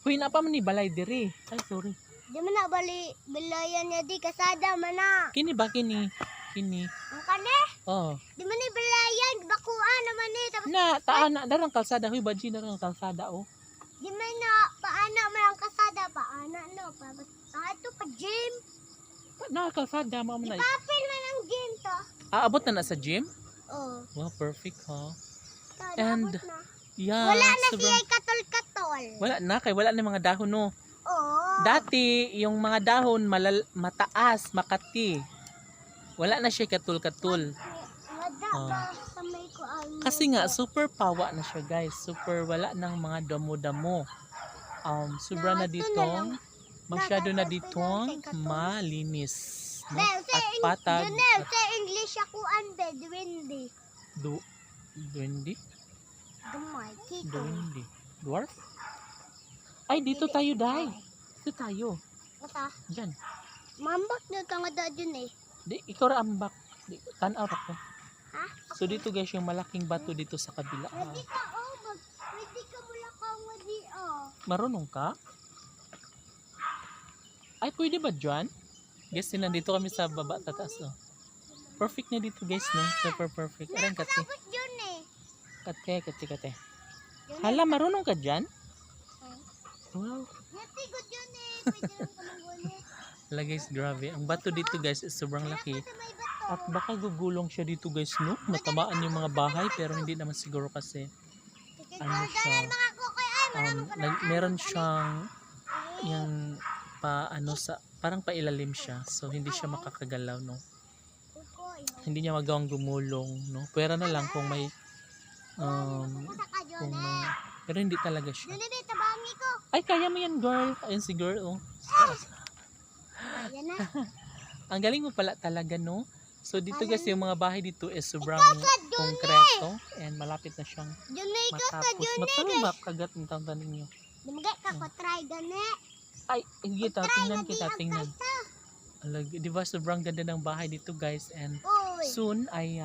Huy na pa man ni balay diri. Ay sorry. Di man na bilayan niya di kasada man na. Kini ba kini? Kini. Ang kani? Oh. Di man ni bilayan bakuan naman ni. Tapos Na taan na darang kalsada huy badji darang kalsada oh. di man na paana man ang kasada paana no. Ito pa gym. Na kalsada mo na. Papel man ang gym to. Aabot na sa gym? Oh. Wow, perfect ha. And And yeah, wala na sobrang- siya katol-katol. Wala na kay wala na mga dahon no. Oo. Dati yung mga dahon mataas, makati. Wala na siya katul-katul. Wala Oh. ba sa may kuan mo? Kasi nga super pawa na siya guys. Super wala nang mga damo-damo. Sobra na ditong masyado na ditong malinis. No? At patag. Junel, sa English ako be dwindi. Duwindi? Dumay, kiko. Duwindi. Dwarf? Ay, dito tayo, Day. Dito tayo. Basta, Diyan. mambak na ka nga da dyan eh. Di, ikaw ra ambak. Di, tanaw ra ko. Ha? So dito guys, yung malaking bato dito sa kabila. Pwede ka, pwede ka mula ka nga di, Marunong ka? Ay, pwede ba dyan? Guys, nandito kami sa baba, tataas. Oh. Perfect na dito guys, no? Super perfect. Aran kate. Tapos dyan eh. Kate. Hala, marunong ka dyan? Wow. Natigo dyan eh. Pwede lang ka manggunit. Hala guys, grabe. Ang bato dito guys is sobrang laki. Sa may bato. At baka gugulong siya dito guys, no? Matamaan yung mga bahay, pero hindi naman siguro kasi ano siya. Mga kukoy, ay, maraming ka na. Meron siyang yung ano sa parang pailalim siya. So hindi siya makakagalaw, no? Kukoy. Hindi niya magawang gumulong, no? Pwera na lang kung may Pupunta ka, kung Junel. may pero hindi talaga siya. Junel, tabangi ko. Ay, kaya mo yan, girl. Ayun si girl, oh. Ayan na. Ang galing mo pala talaga, no? So dito guys, yung mga bahay dito is sobrang Junel. konkreto and malapit na siyang Junel ka sa matapos. Junel. Matulong kagat ng tanda ninyo. Dumagay ka ko, try gani. Ay, hindi ta tingnan kita, Try tingnan. na di Alag, di ba sobrang ganda ng bahay dito guys, and Uy. soon ay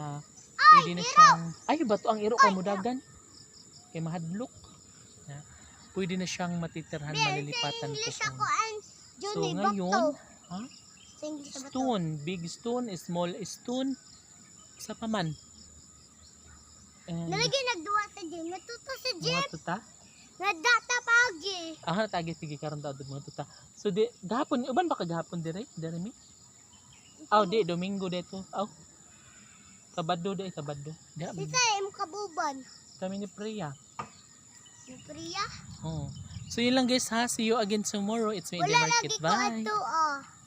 pwede na siyang ay bato ang iro kay mudagan kay mahadlok. Pwede na siyang matitirhan, malilipatan ko. English ako ang So Junel ngayon, bakto. Sa English ba to? stone, big stone, small stone sa paman. And Nalagay nagduwa sa gym. Natuto sa gym. mga tuta. Nadata pagi. Natagi sige karon daw mga tuta. So di gahapon uban ba kagahapon dire? Dire mi? Aw di Domingo dito. Aw. Sabado di Sabado. Di Sisa im kabuban. kami ni Priya. Si Priya. Oh. So yun lang guys ha. See you again tomorrow. It's me in the Wala market. lagi ko Bye. ato